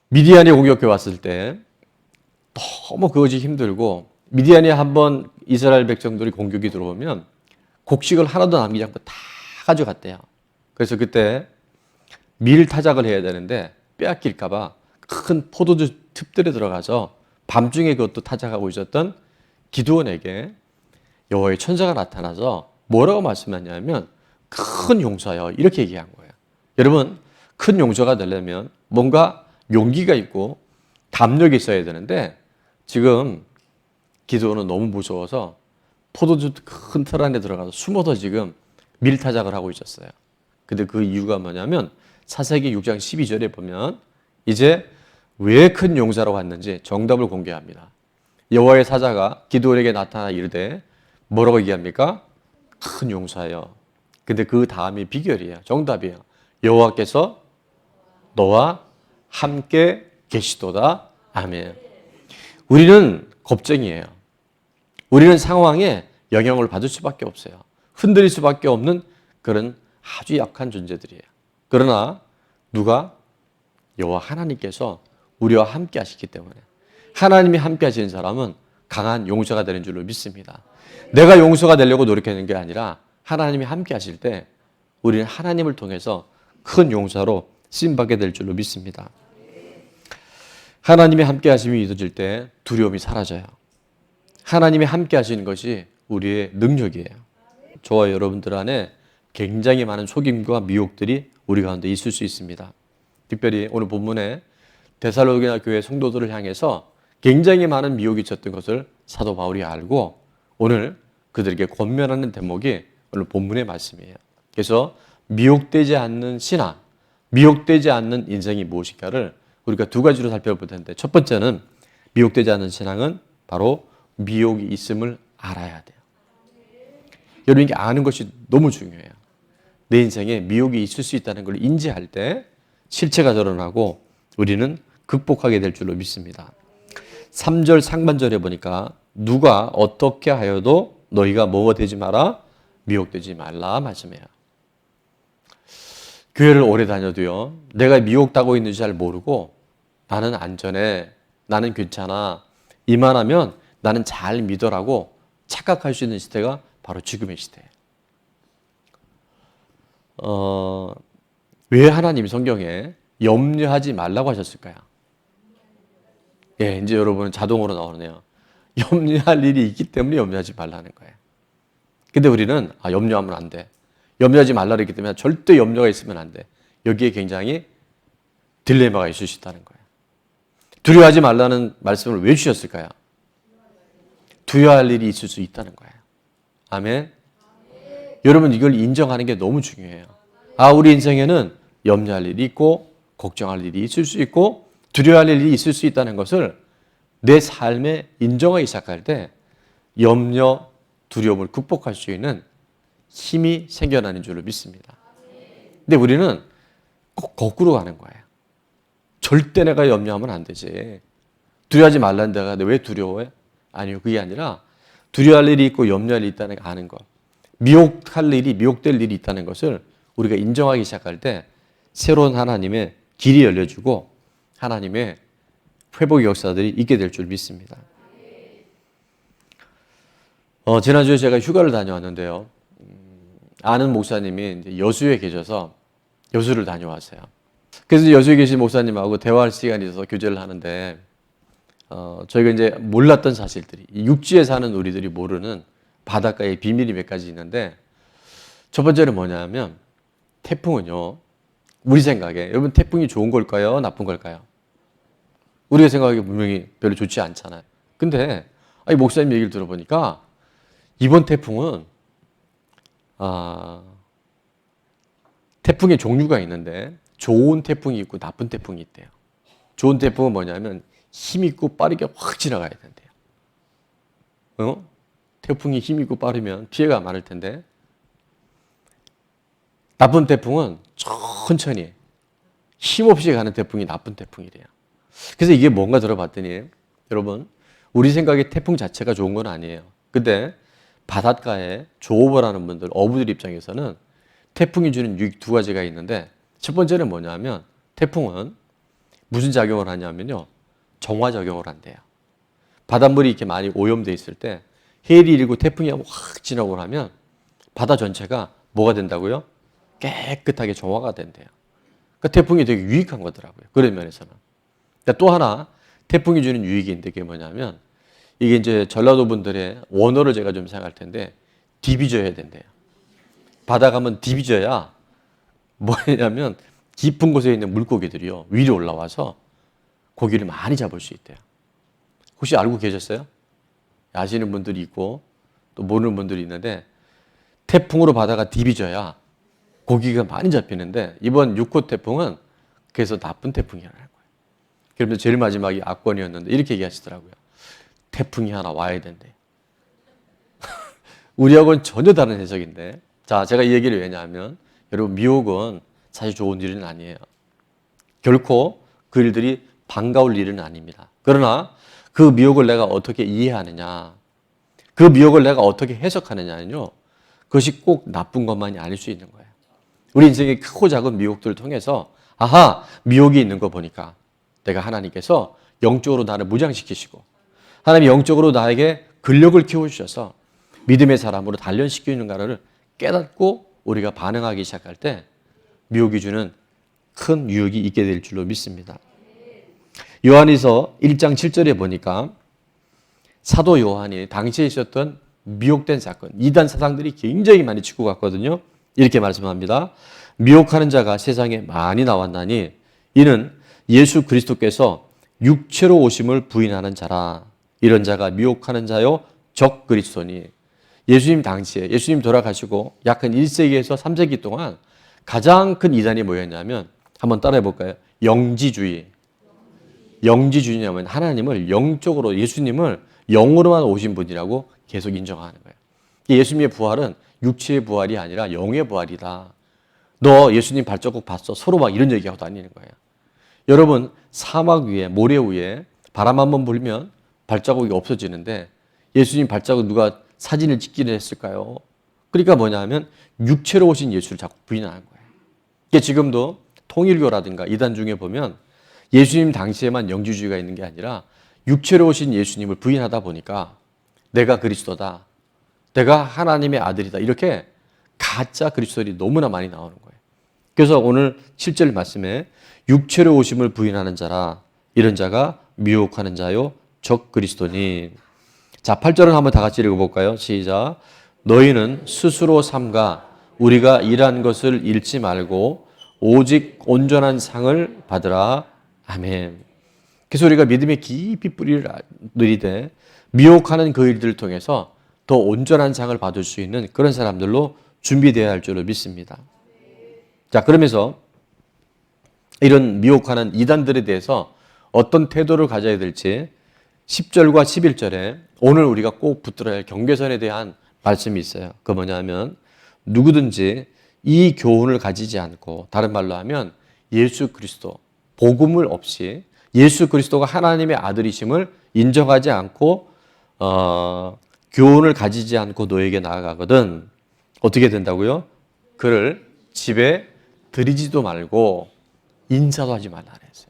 미디안이 공격해 왔을 때 너무 그것이 힘들고 미디안이 한번 이스라엘 백성들이 공격이 들어오면 곡식을 하나도 남기지 않고 다 가져갔대요. 그래서 그때 밀 타작을 해야 되는데 빼앗길까 봐 큰 포도주 습들에 들어가서 밤중에 그것도 타작하고 있었던 기드온에게 여호와의 천사가 나타나서 뭐라고 말씀하냐면 큰 용서요 이렇게 얘기한 거예요. 여러분 큰 용서가 되려면 뭔가 용기가 있고 담력이 있어야 되는데 지금 기드온은 너무 무서워서 포도주 큰 틀 안에 들어가서 숨어서 지금 밀타작을 하고 있었어요. 근데 그 이유가 뭐냐면 사사기 6장 12절에 보면 이제 왜 큰 용사로 왔는지 정답을 공개합니다. 여호와의 사자가 기드온에게 나타나 이르되 뭐라고 얘기합니까? 큰 용사요. 근데 그 다음이 비결이에요. 정답이에요. 여호와께서 너와 함께 계시도다. 아멘. 우리는 겁쟁이에요. 우리는 상황에 영향을 받을 수밖에 없어요. 흔들릴 수밖에 없는 그런 아주 약한 존재들이에요. 그러나 누가? 여호와 하나님께서 우리와 함께 하시기 때문에 하나님이 함께 하시는 사람은 강한 용서가 되는 줄로 믿습니다. 내가 용서가 되려고 노력하는 게 아니라 하나님이 함께 하실 때 우리는 하나님을 통해서 큰 용서로 쓰임받게 될 줄로 믿습니다. 하나님이 함께 하심이 믿어질 때 두려움이 사라져요. 하나님이 함께 하시는 것이 우리의 능력이에요. 저와 여러분들 안에 굉장히 많은 속임과 미혹들이 우리 가운데 있을 수 있습니다. 특별히 오늘 본문에 데살로니가 교회 성도들을 향해서 굉장히 많은 미혹이 있었던 것을 사도 바울이 알고 오늘 그들에게 권면하는 대목이 오늘 본문의 말씀이에요. 그래서 미혹되지 않는 신앙, 미혹되지 않는 인생이 무엇인가를 우리가 두 가지로 살펴볼 텐데 첫 번째는 미혹되지 않는 신앙은 바로 미혹이 있음을 알아야 돼요. 여러분 이게 아는 것이 너무 중요해요. 내 인생에 미혹이 있을 수 있다는 걸 인지할 때 실체가 드러나고 우리는 극복하게 될 줄로 믿습니다. 3절 상반절에 보니까 누가 어떻게 하여도 너희가 뭐가 되지 마라? 미혹되지 말라 말씀해요. 교회를 오래 다녀도요. 내가 미혹당하고 있는지 잘 모르고 나는 안전해. 나는 괜찮아. 이만하면 나는 잘 믿어라고 착각할 수 있는 시대가 바로 지금의 시대예요. 왜 하나님이 성경에 염려하지 말라고 하셨을까요? 예, 이제 여러분은 자동으로 나오네요. 염려할 일이 있기 때문에 염려하지 말라는 거예요. 근데 우리는 염려하면 안 돼. 염려하지 말라 그랬기 때문에 절대 염려가 있으면 안 돼. 여기에 굉장히 딜레마가 있을 수 있다는 거예요. 두려워하지 말라는 말씀을 왜 주셨을까요? 두려워할 일이 있을 수 있다는 거예요. 아멘. 여러분 이걸 인정하는 게 너무 중요해요. 우리 인생에는 염려할 일이 있고 걱정할 일이 있을 수 있고 두려워할 일이 있을 수 있다는 것을 내 삶에 인정하기 시작할 때 염려, 두려움을 극복할 수 있는 힘이 생겨나는 줄로 믿습니다. 근데 우리는 꼭 거꾸로 가는 거예요. 절대 내가 염려하면 안 되지. 두려워하지 말라는 데가 왜 두려워해? 아니요. 그게 아니라 두려워할 일이 있고 염려할 일이 있다는 걸 아는 것. 미혹될 일이 있다는 것을 우리가 인정하기 시작할 때 새로운 하나님의 길이 열려주고 하나님의 회복의 역사들이 있게 될 줄 믿습니다. 지난주에 제가 휴가를 다녀왔는데요. 아는 목사님이 이제 여수에 계셔서 여수를 다녀왔어요. 그래서 여수에 계신 목사님하고 대화할 시간이 있어서 교제를 하는데 저희가 이제 몰랐던 사실들이 육지에 사는 우리들이 모르는 바닷가의 비밀이 몇 가지 있는데 첫 번째는 뭐냐면 태풍은요. 우리 생각에 여러분 태풍이 좋은 걸까요? 나쁜 걸까요? 우리가 생각하기에 분명히 별로 좋지 않잖아요. 근데 목사님 얘기를 들어보니까 이번 태풍은 태풍의 종류가 있는데 좋은 태풍이 있고 나쁜 태풍이 있대요. 좋은 태풍은 뭐냐면 힘 있고 빠르게 확 지나가야 된대요. 태풍이 힘 있고 빠르면 피해가 많을 텐데 나쁜 태풍은 천천히 힘없이 가는 태풍이 나쁜 태풍이래요. 그래서 이게 뭔가 들어봤더니 여러분 우리 생각에 태풍 자체가 좋은 건 아니에요. 근데 바닷가에 조업을 하는 분들, 어부들 입장에서는 태풍이 주는 유익 두 가지가 있는데 첫 번째는 뭐냐면 태풍은 무슨 작용을 하냐면요. 정화 작용을 한대요. 바닷물이 이렇게 많이 오염돼 있을 때 해일이 일고 태풍이 확 지나고 나면 바다 전체가 뭐가 된다고요? 깨끗하게 정화가 된대요. 그러니까 태풍이 되게 유익한 거더라고요. 그런 면에서는. 또 하나 태풍이 주는 유익인데 그게 뭐냐면 이게 이제 전라도 분들의 원어를 제가 좀 생각할 텐데 디비져야 된대요. 바다 가면 디비져야 뭐냐면 깊은 곳에 있는 물고기들이요 위로 올라와서 고기를 많이 잡을 수 있대요. 혹시 알고 계셨어요? 아시는 분들이 있고 또 모르는 분들이 있는데 태풍으로 바다가 디비져야 고기가 많이 잡히는데 이번 6호 태풍은 그래서 나쁜 태풍이라는 거예요. 그러면서 제일 마지막이 악권이었는데 이렇게 얘기하시더라고요. 태풍이 하나 와야 된대. 우리하고는 전혀 다른 해석인데 자, 제가 이 얘기를 왜냐하면 여러분 미혹은 사실 좋은 일은 아니에요. 결코 그 일들이 반가울 일은 아닙니다. 그러나 그 미혹을 내가 어떻게 이해하느냐, 그 미혹을 내가 어떻게 해석하느냐는요, 그것이 꼭 나쁜 것만이 아닐 수 있는 거예요. 우리 인생의 크고 작은 미혹들을 통해서 아하, 미혹이 있는 거 보니까 내가 하나님께서 영적으로 나를 무장시키시고 하나님이 영적으로 나에게 근력을 키워주셔서 믿음의 사람으로 단련시키는가를 깨닫고 우리가 반응하기 시작할 때 미혹이 주는 큰 유익이 있게 될 줄로 믿습니다. 요한일서 1장 7절에 보니까 사도 요한이 당시에 있었던 미혹된 사건, 이단 사상들이 굉장히 많이 치고 갔거든요. 이렇게 말씀합니다. 미혹하는 자가 세상에 많이 나왔나니 이는 예수 그리스도께서 육체로 오심을 부인하는 자라. 이런 자가 미혹하는 자요 적 그리스도니. 예수님 당시에 예수님 돌아가시고 약 한 1세기에서 3세기 동안 가장 큰 이단이 뭐였냐면 한번 따라해 볼까요? 영지주의. 영지주의냐면 하나님을 영적으로 예수님을 영으로만 오신 분이라고 계속 인정하는 거예요. 예수님의 부활은 육체의 부활이 아니라 영의 부활이다. 너 예수님 발자국 봤어? 서로 막 이런 얘기하고 다니는 거예요. 여러분 사막 위에 모래 위에 바람 한번 불면 발자국이 없어지는데 예수님 발자국 누가 사진을 찍기를 했을까요? 그러니까 뭐냐면 육체로 오신 예수를 자꾸 부인하는 거예요. 지금도 통일교라든가 이단 중에 보면 예수님 당시에만 영지주의가 있는 게 아니라 육체로 오신 예수님을 부인하다 보니까 내가 그리스도다. 내가 하나님의 아들이다. 이렇게 가짜 그리스도들이 너무나 많이 나오는 거예요. 그래서 오늘 7절 말씀에 육체로 오심을 부인하는 자라 이런 자가 미혹하는 자요 적 그리스도니. 자, 8절은 한번 다 같이 읽어볼까요? 시작. 너희는 스스로 삼가 우리가 일한 것을 잃지 말고 오직 온전한 상을 받으라. 아멘. 그래서 우리가 믿음의 깊이 뿌리를 들이되 미혹하는 그 일들을 통해서 더 온전한 상을 받을 수 있는 그런 사람들로 준비되어야 할 줄로 믿습니다. 자, 그러면서 이런 미혹하는 이단들에 대해서 어떤 태도를 가져야 될지 10절과 11절에 오늘 우리가 꼭 붙들어야 할 경계선에 대한 말씀이 있어요. 그 뭐냐면 누구든지 이 교훈을 가지지 않고 다른 말로 하면 예수 그리스도 복음을 없이 예수 그리스도가 하나님의 아들이심을 인정하지 않고 교훈을 가지지 않고 너에게 나아가거든 어떻게 된다고요? 그를 집에 들이지도 말고 인사도 하지 말라 그랬어요.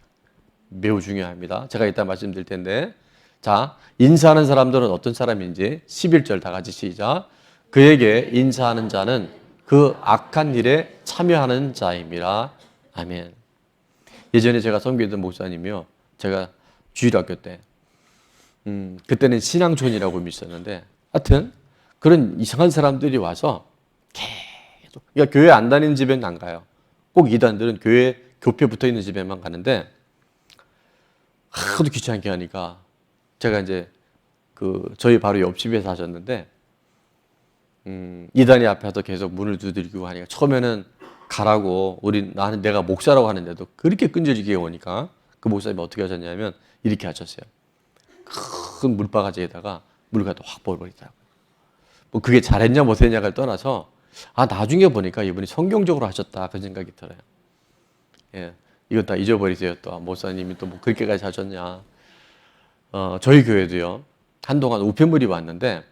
매우 중요합니다. 제가 이따 말씀드릴 텐데 자, 인사하는 사람들은 어떤 사람인지 11절 다 같이 시작. 그에게 인사하는 자는 그 악한 일에 참여하는 자임이라. 아멘. 예전에 제가 섬기던 목사님이요. 제가 주일학교 때 그때는 신앙촌이라고 있었는데 하여튼 그런 이상한 사람들이 와서 계속 그러니까 교회 안 다니는 집에는 안 가요. 꼭 이단들은 교회 교표 붙어 있는 집에만 가는데 하도 귀찮게 하니까 제가 이제 저희 바로 옆집에 사셨는데 이단이 앞에서 계속 문을 두드리고 하니까 처음에는 가라고 나는 내가 목사라고 하는데도 그렇게 끈질기게 오니까 그 목사님이 어떻게 하셨냐면 이렇게 하셨어요. 큰 물바가지에다가 물을 갖다 확 부어버리더라고요. 뭐 그게 잘했냐 못했냐를 떠나서 나중에 보니까 이분이 성경적으로 하셨다 그 생각이 들어요. 예, 이거 다 잊어버리세요. 또 목사님이 또 뭐 그렇게까지 하셨냐. 저희 교회도요. 한동안 우편물이 왔는데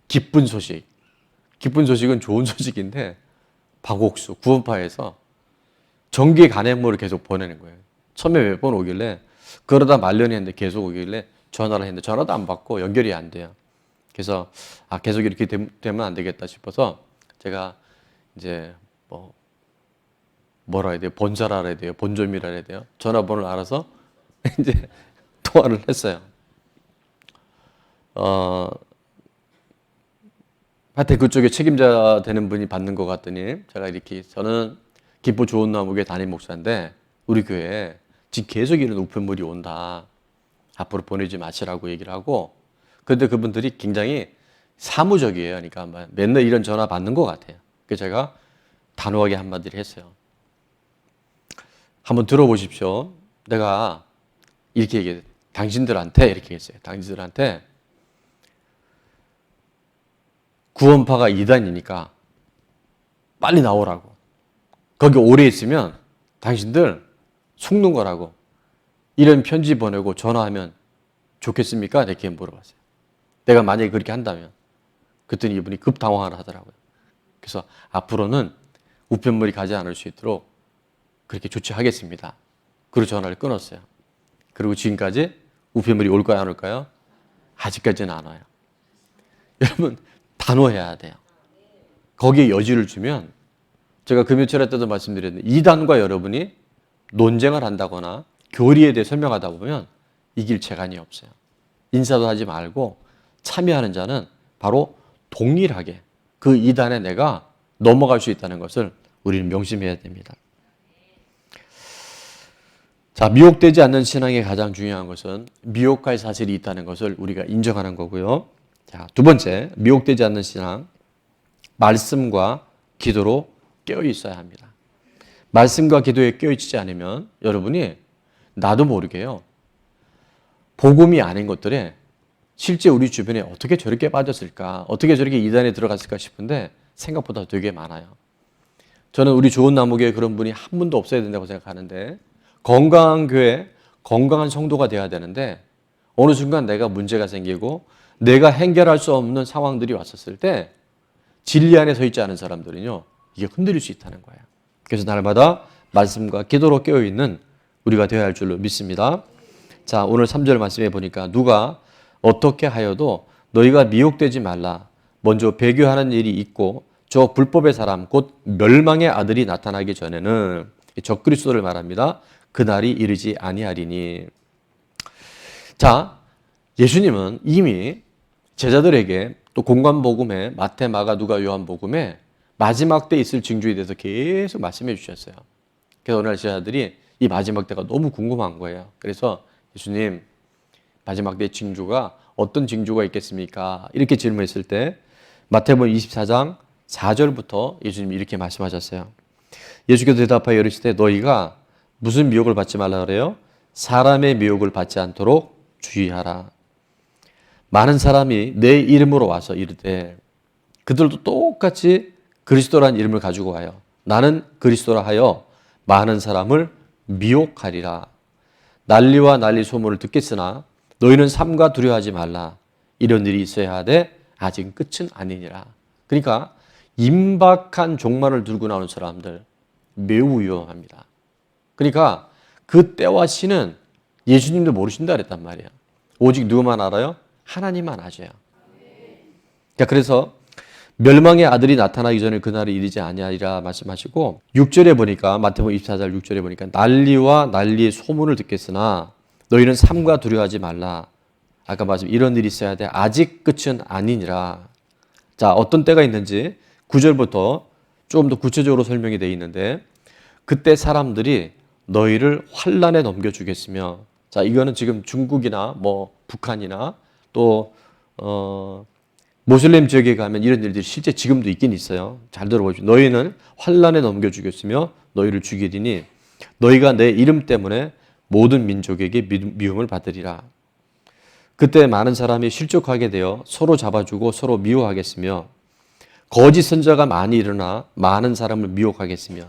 기쁜 소식은 좋은 소식인데 박옥수 구원파에서 정기 간행물을 계속 보내는 거예요. 처음에 몇 번 오길래 그러다 말년이 했는데 계속 오길래 전화를 했는데 전화도 안 받고 연결이 안 돼요. 그래서 계속 이렇게 되면 안 되겠다 싶어서 제가 이제 뭐라 해야 돼요? 본사라 해야 돼요? 본점이라 해야 돼요? 전화번호를 알아서 이제 통화를 했어요. 하여튼 그쪽에 책임자 되는 분이 받는 것 같더니 제가 이렇게 저는 김포 좋은 나무교회 담임 목사인데 우리 교회에 지금 계속 이런 우편물이 온다. 앞으로 보내지 마시라고 얘기를 하고 그런데 그분들이 굉장히 사무적이에요. 그러니까 맨날 이런 전화 받는 것 같아요. 그래서 제가 단호하게 한마디를 했어요. 한번 들어보십시오. 내가 이렇게 얘기해요. 당신들한테 이렇게 했어요. 당신들한테 구원파가 이단이니까 빨리 나오라고. 거기 오래 있으면 당신들 속는 거라고. 이런 편지 보내고 전화하면 좋겠습니까? 이렇게 물어봤어요. 내가 만약에 그렇게 한다면. 그랬더니 이분이 급당황을 하더라고요. 그래서 앞으로는 우편물이 가지 않을 수 있도록 그렇게 조치하겠습니다. 그리고 전화를 끊었어요. 그리고 지금까지 우편물이 올까요, 안 올까요? 아직까지는 안 와요. 여러분, 단호해야 돼요. 거기에 여지를 주면 제가 그 며칠 때도 말씀드렸는데 이단과 여러분이 논쟁을 한다거나 교리에 대해 설명하다 보면 이길 재간이 없어요. 인사도 하지 말고 참여하는 자는 바로 동일하게 그 이단에 내가 넘어갈 수 있다는 것을 우리는 명심해야 됩니다. 자, 미혹되지 않는 신앙의 가장 중요한 것은 미혹할 사실이 있다는 것을 우리가 인정하는 거고요. 자, 두 번째, 미혹되지 않는 신앙, 말씀과 기도로 깨어 있어야 합니다. 말씀과 기도에 깨어 있지 않으면 여러분이 나도 모르게요. 복음이 아닌 것들에 실제 우리 주변에 어떻게 저렇게 빠졌을까, 어떻게 저렇게 이단에 들어갔을까 싶은데 생각보다 되게 많아요. 저는 우리 좋은 나무교회 그런 분이 한 분도 없어야 된다고 생각하는데 건강한 교회, 건강한 성도가 돼야 되는데 어느 순간 내가 문제가 생기고 내가 해결할 수 없는 상황들이 왔었을 때 진리 안에 서 있지 않은 사람들은요, 이게 흔들릴 수 있다는 거예요. 그래서 날마다 말씀과 기도로 깨어있는 우리가 되어야 할 줄로 믿습니다. 자, 오늘 3절 말씀해 보니까 누가 어떻게 하여도 너희가 미혹되지 말라. 먼저 배교하는 일이 있고 저 불법의 사람 곧 멸망의 아들이 나타나기 전에는 적그리스도를 말합니다. 그날이 이르지 아니하리니. 자, 예수님은 이미 제자들에게 또 공관복음에 마태, 마가, 누가, 요한복음에 마지막 때 있을 징조에 대해서 계속 말씀해 주셨어요. 그래서 오늘 제자들이 이 마지막 때가 너무 궁금한 거예요. 그래서 예수님, 마지막 때 징조가 어떤 징조가 있겠습니까? 이렇게 질문했을 때 마태복음 24장 4절부터 예수님이 이렇게 말씀하셨어요. 예수께서 대답하여 이르시되 너희가 무슨 미혹을 받지 말라 그래요? 사람의 미혹을 받지 않도록 주의하라. 많은 사람이 내 이름으로 와서 이르되 그들도 똑같이 그리스도라는 이름을 가지고 와요. 나는 그리스도라 하여 많은 사람을 미혹하리라. 난리와 난리 소문을 듣겠으나 너희는 삼가 두려워하지 말라. 이런 일이 있어야 하되 아직 끝은 아니니라. 그러니까 임박한 종말을 들고 나오는 사람들 매우 위험합니다. 그러니까 그 때와 시는 예수님도 모르신다 그랬단 말이에요. 오직 누구만 알아요? 하나님만 아셔요. 그래서 멸망의 아들이 나타나기 전에 그날이 이르지 아니하리라 말씀하시고 6절에 보니까 마태복음 24장 6절에 보니까 난리와 난리의 소문을 듣겠으나 너희는 삼가 두려워하지 말라. 아까 말씀 이런 일이 있어야 돼. 아직 끝은 아니니라. 자, 어떤 때가 있는지 9절부터 조금 더 구체적으로 설명이 되어 있는데 그때 사람들이 너희를 환란에 넘겨주겠으며, 자, 이거는 지금 중국이나 북한이나 또 모슬렘 지역에 가면 이런 일들이 실제 지금도 있긴 있어요. 잘 들어보십시오. 너희는 환란에 넘겨주겠으며 너희를 죽이리니 너희가 내 이름 때문에 모든 민족에게 미움을 받으리라. 그때 많은 사람이 실족하게 되어 서로 잡아주고 서로 미워하겠으며 거짓 선자가 많이 일어나 많은 사람을 미혹하겠으며.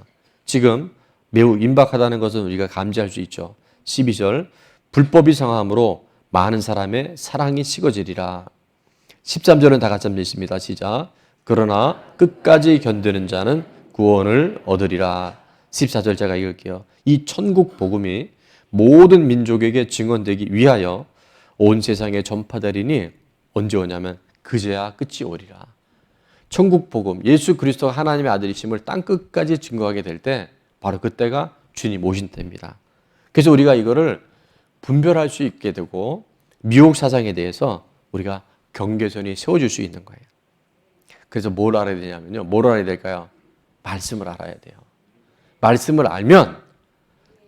지금 매우 임박하다는 것은 우리가 감지할 수 있죠. 12절 불법이 성함으로 많은 사람의 사랑이 식어지리라. 13절은 다 같이 한번 읽습니다. 시작. 그러나 끝까지 견디는 자는 구원을 얻으리라. 14절 제가 읽을게요. 이 천국 복음이 모든 민족에게 증언되기 위하여 온 세상에 전파되리니 언제 오냐면 그제야 끝이 오리라. 천국 복음, 예수 그리스도가 하나님의 아들이심을 땅 끝까지 증거하게 될 때 바로 그때가 주님 오신 때입니다. 그래서 우리가 이거를 분별할 수 있게 되고 미혹 사상에 대해서 우리가 경계선이 세워질 수 있는 거예요. 그래서 뭘 알아야 되냐면요. 뭘 알아야 될까요? 말씀을 알아야 돼요. 말씀을 알면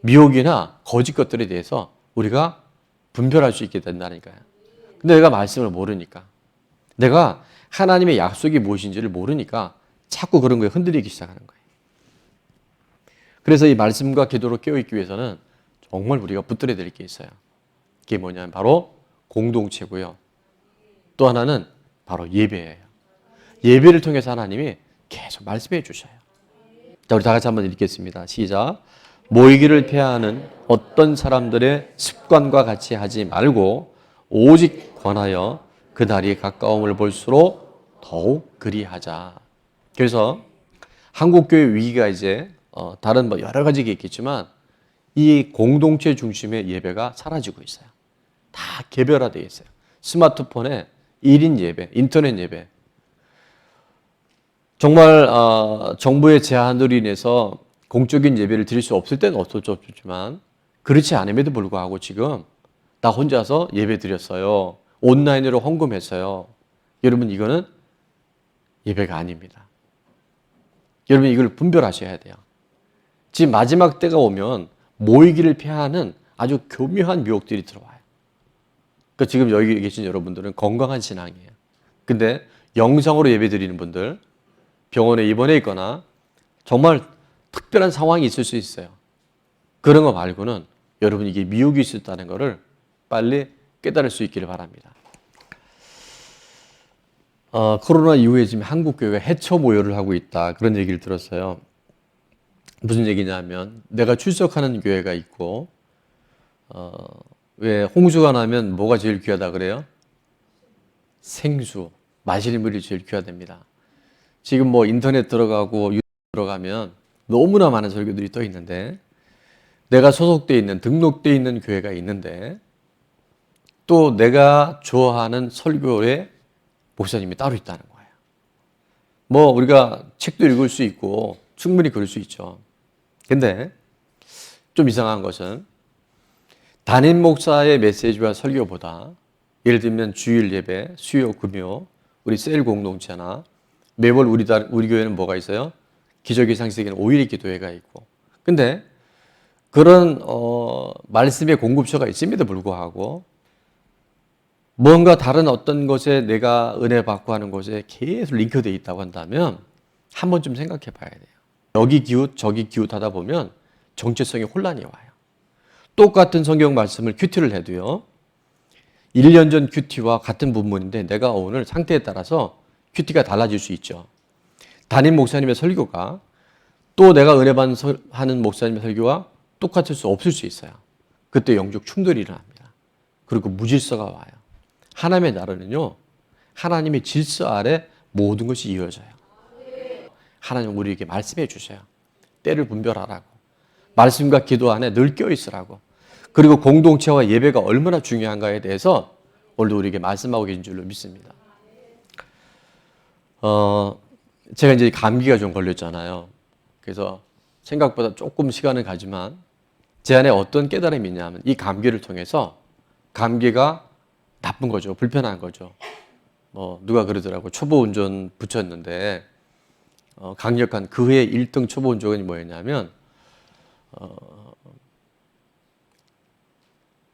미혹이나 거짓 것들에 대해서 우리가 분별할 수 있게 된다니까요. 근데 내가 말씀을 모르니까, 내가 하나님의 약속이 무엇인지를 모르니까 자꾸 그런 거에 흔들리기 시작하는 거예요. 그래서 이 말씀과 기도로 깨어있기 위해서는 정말 우리가 붙들어야 될 게 있어요. 그게 뭐냐면 바로 공동체고요. 또 하나는 바로 예배예요. 예배를 통해서 하나님이 계속 말씀해 주셔요. 자, 우리 다 같이 한번 읽겠습니다. 시작. 모이기를 폐하는 어떤 사람들의 습관과 같이 하지 말고 오직 권하여 그 날이 가까움을 볼수록 더욱 그리하자. 그래서 한국교회 위기가 이제 다른 뭐 여러 가지가 있겠지만 이 공동체 중심의 예배가 사라지고 있어요. 다 개별화되어 있어요. 스마트폰에 1인 예배, 인터넷 예배. 정말 정부의 제한으로 인해서 공적인 예배를 드릴 수 없을 때는 어쩔 수 없지만 그렇지 않음에도 불구하고 지금 나 혼자서 예배 드렸어요. 온라인으로 헌금했어요. 여러분 이거는 예배가 아닙니다. 여러분 이걸 분별하셔야 돼요. 지금 마지막 때가 오면 모이기를 폐하는 아주 교묘한 유혹들이 들어와요. 그러니까 지금 여기 계신 여러분들은 건강한 신앙이에요. 근데 영상으로 예배 드리는 분들, 병원에 입원해 있거나 정말 특별한 상황이 있을 수 있어요. 그런 거 말고는 여러분 이게 미혹이 있었다는 것을 빨리 깨달을 수 있기를 바랍니다. 코로나 이후에 지금 한국교회가 해처 모여를 하고 있다. 그런 얘기를 들었어요. 무슨 얘기냐면 내가 출석하는 교회가 있고 왜 홍수가 나면 뭐가 제일 귀하다 그래요? 생수, 마시는 물이 제일 귀하답니다. 지금 뭐 인터넷 들어가고 유튜브 들어가면 너무나 많은 설교들이 떠 있는데 내가 소속되어 있는, 등록되어 있는 교회가 있는데 또 내가 좋아하는 설교의 목사님이 따로 있다는 거예요. 뭐 우리가 책도 읽을 수 있고 충분히 그럴 수 있죠. 근데 좀 이상한 것은 담임 목사의 메시지와 설교보다 예를 들면 주일 예배, 수요, 금요, 우리 셀 공동체나 매월 우리 교회는 뭐가 있어요? 기적의 상식에는 5일의 기도회가 있고. 근데 그런 말씀의 공급처가 있음에도 불구하고 뭔가 다른 어떤 것에 내가 은혜 받고 하는 것에 계속 링크되어 있다고 한다면 한 번쯤 생각해 봐야 돼요. 여기 기웃 저기 기웃 하다 보면 정체성에 혼란이 와요. 똑같은 성경 말씀을 큐티를 해도요. 1년 전 큐티와 같은 부분인데 내가 오늘 상태에 따라서 큐티가 달라질 수 있죠. 담임 목사님의 설교가 또 내가 은혜 받는 목사님의 설교와 똑같을 수 없을 수 있어요. 그때 영적 충돌이 일어납니다. 그리고 무질서가 와요. 하나님의 나라는요. 하나님의 질서 아래 모든 것이 이루어져요. 하나님 우리에게 말씀해 주셔요. 때를 분별하라고. 말씀과 기도 안에 늘 껴있으라고. 그리고 공동체와 예배가 얼마나 중요한가에 대해서 오늘도 우리에게 말씀하고 계신 줄로 믿습니다. 제가 이제 감기가 좀 걸렸잖아요. 그래서 생각보다 조금 시간은 가지만 제 안에 어떤 깨달음이 있냐면 이 감기를 통해서 감기가 나쁜 거죠. 불편한 거죠. 누가 그러더라고. 초보 운전 붙였는데 강력한 그 해의 1등 초보 운전이 뭐였냐면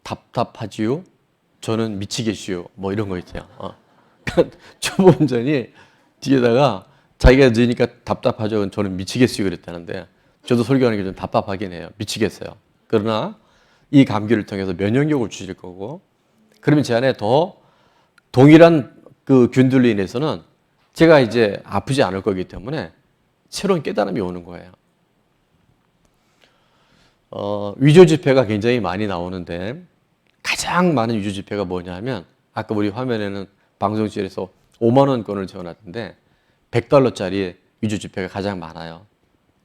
답답하지요? 저는 미치겠시요. 뭐 이런 거 있어요. 초보 운전이 뒤에다가 자기가 늦으니까 답답하죠. 저는 미치겠어요. 그랬다는데 저도 설교하는 게 좀 답답하긴 해요. 미치겠어요. 그러나 이 감기를 통해서 면역력을 주실 거고 그러면 제 안에 더 동일한 그 균들로 인해서는 제가 이제 아프지 않을 거기 때문에 새로운 깨달음이 오는 거예요. 위조 지폐가 굉장히 많이 나오는데 가장 많은 위조 지폐가 뭐냐면 아까 우리 화면에는 방송실에서 5만 원권을 지원하던데 100달러짜리 위조 지폐가 가장 많아요.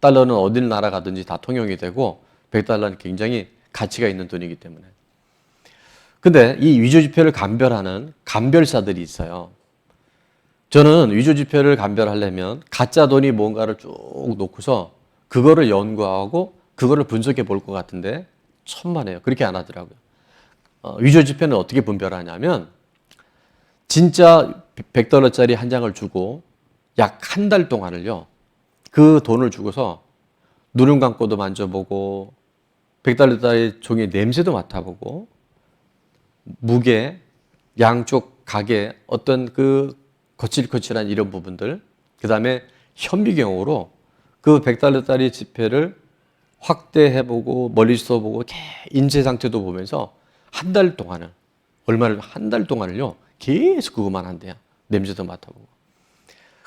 달러는 어딜 나라 가든지 다 통용이 되고 100달러는 굉장히 가치가 있는 돈이기 때문에. 근데 이 위조지폐를 감별하는 감별사들이 있어요. 저는 위조지폐를 감별하려면 가짜 돈이 뭔가를 쭉 놓고서 그거를 연구하고 그거를 분석해 볼 것 같은데 천만에요. 그렇게 안 하더라고요. 위조지폐는 어떻게 분별하냐면 진짜 $100짜리 한 장을 주고 약 한 달 동안을요. 그 돈을 주고서 눈을 감고도 만져보고 $100짜리 종이 냄새도 맡아보고 무게, 양쪽 각의 어떤 그 거칠거칠한 이런 부분들, 그 다음에 현미경으로 그 $100짜리 지폐를 확대해보고 멀리서 보고 인체 상태도 보면서 한 달 동안을, 한 달 동안을요 계속 그것만 한대요. 냄새도 맡아보고.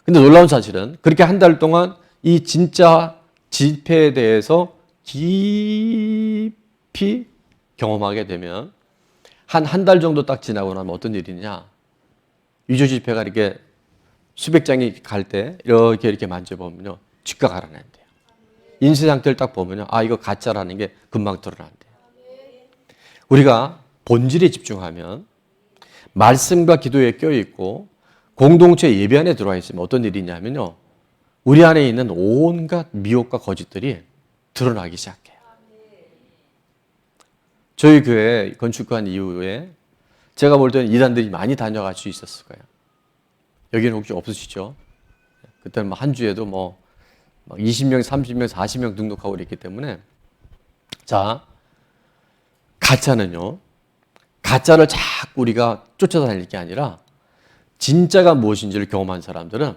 근데 놀라운 사실은 그렇게 한 달 동안 이 진짜 지폐에 대해서 깊이 경험하게 되면 한 달 정도 딱 지나고 나면 어떤 일이냐. 위조 지폐가 이렇게 수백 장이 갈 때 이렇게 만져보면요. 쥐가 갈아낸대요. 인쇄 상태를 딱 보면요. 아, 이거 가짜라는 게 금방 드러난대요. 우리가 본질에 집중하면 말씀과 기도에 껴있고 공동체 예배 안에 들어와 있으면 어떤 일이 있냐면요. 우리 안에 있는 온갖 미혹과 거짓들이 드러나기 시작해요. 저희 교회 건축한 이후에 제가 볼 때는 이단들이 많이 다녀갈 수 있었을 거예요. 여기는 혹시 없으시죠? 그때는 한 주에도 막 20명, 30명, 40명 등록하고 그랬기 때문에. 자, 가짜는요. 가짜를 자꾸 우리가 쫓아다닐 게 아니라 진짜가 무엇인지를 경험한 사람들은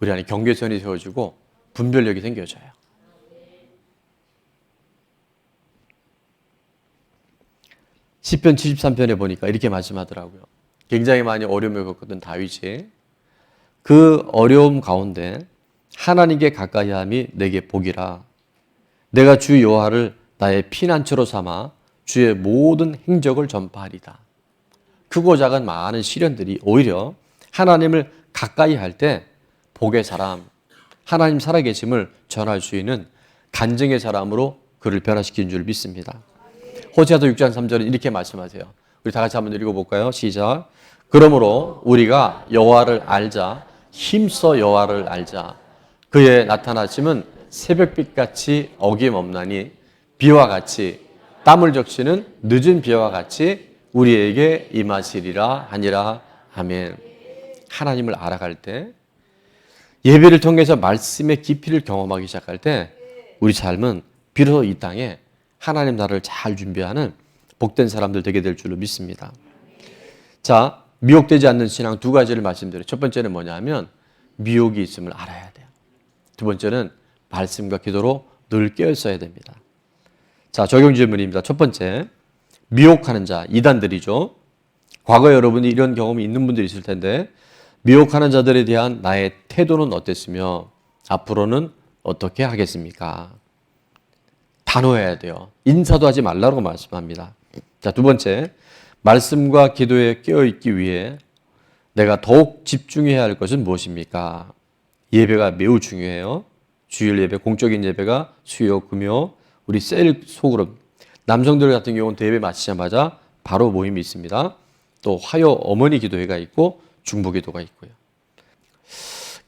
우리 안에 경계선이 세워지고 분별력이 생겨져요. 시편 73편에 보니까 이렇게 말씀하더라고요. 굉장히 많이 어려움을 겪었던 다윗이 그 어려움 가운데 하나님께 가까이함이 내게 복이라. 내가 주 여호와를 나의 피난처로 삼아 주의 모든 행적을 전파하리다. 크고 작은 많은 시련들이 오히려 하나님을 가까이 할 때 복의 사람, 하나님 살아계심을 전할 수 있는 간증의 사람으로 그를 변화시킨 줄 믿습니다. 호세아서 6장 3절은 이렇게 말씀하세요. 우리 다 같이 한번 읽어볼까요? 시작. 그러므로 우리가 여호와를 알자, 힘써 여호와를 알자. 그의 나타나심은 새벽빛같이 어김없나니 비와 같이 땀을 적시는 늦은 비와 같이 우리에게 임하시리라 하니라. 아멘. 하나님을 알아갈 때, 예배를 통해서 말씀의 깊이를 경험하기 시작할 때 우리 삶은 비로소 이 땅에 하나님 나라를 잘 준비하는 복된 사람들 되게 될 줄로 믿습니다. 자, 미혹되지 않는 신앙 두 가지를 말씀드려요. 첫 번째는 뭐냐면 미혹이 있음을 알아야 돼요. 두 번째는 말씀과 기도로 늘 깨어 있어야 됩니다. 자, 적용 질문입니다. 첫 번째, 미혹하는 자, 이단들이죠. 과거에 여러분이 이런 경험이 있는 분들이 있을 텐데 미혹하는 자들에 대한 나의 태도는 어땠으며 앞으로는 어떻게 하겠습니까? 단호해야 돼요. 인사도 하지 말라고 말씀합니다. 자, 두 번째, 말씀과 기도에 깨어있기 위해 내가 더욱 집중해야 할 것은 무엇입니까? 예배가 매우 중요해요. 주일 예배, 공적인 예배가 수요, 금요, 우리 셀 소그룹, 남성들 같은 경우는 예배 마치자마자 바로 모임이 있습니다. 또 화요 어머니 기도회가 있고 중보 기도가 있고요.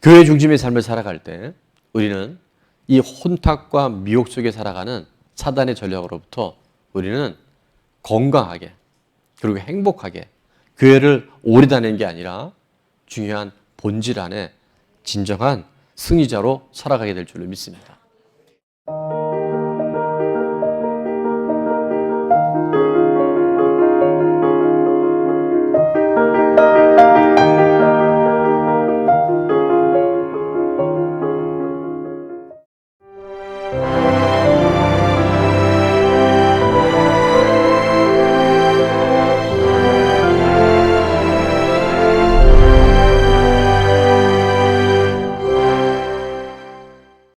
교회 중심의 삶을 살아갈 때 우리는 이 혼탁과 미혹 속에 살아가는 사단의 전략으로부터 우리는 건강하게 그리고 행복하게 교회를 오래 다니는 게 아니라 중요한 본질 안에 진정한 승리자로 살아가게 될 줄로 믿습니다.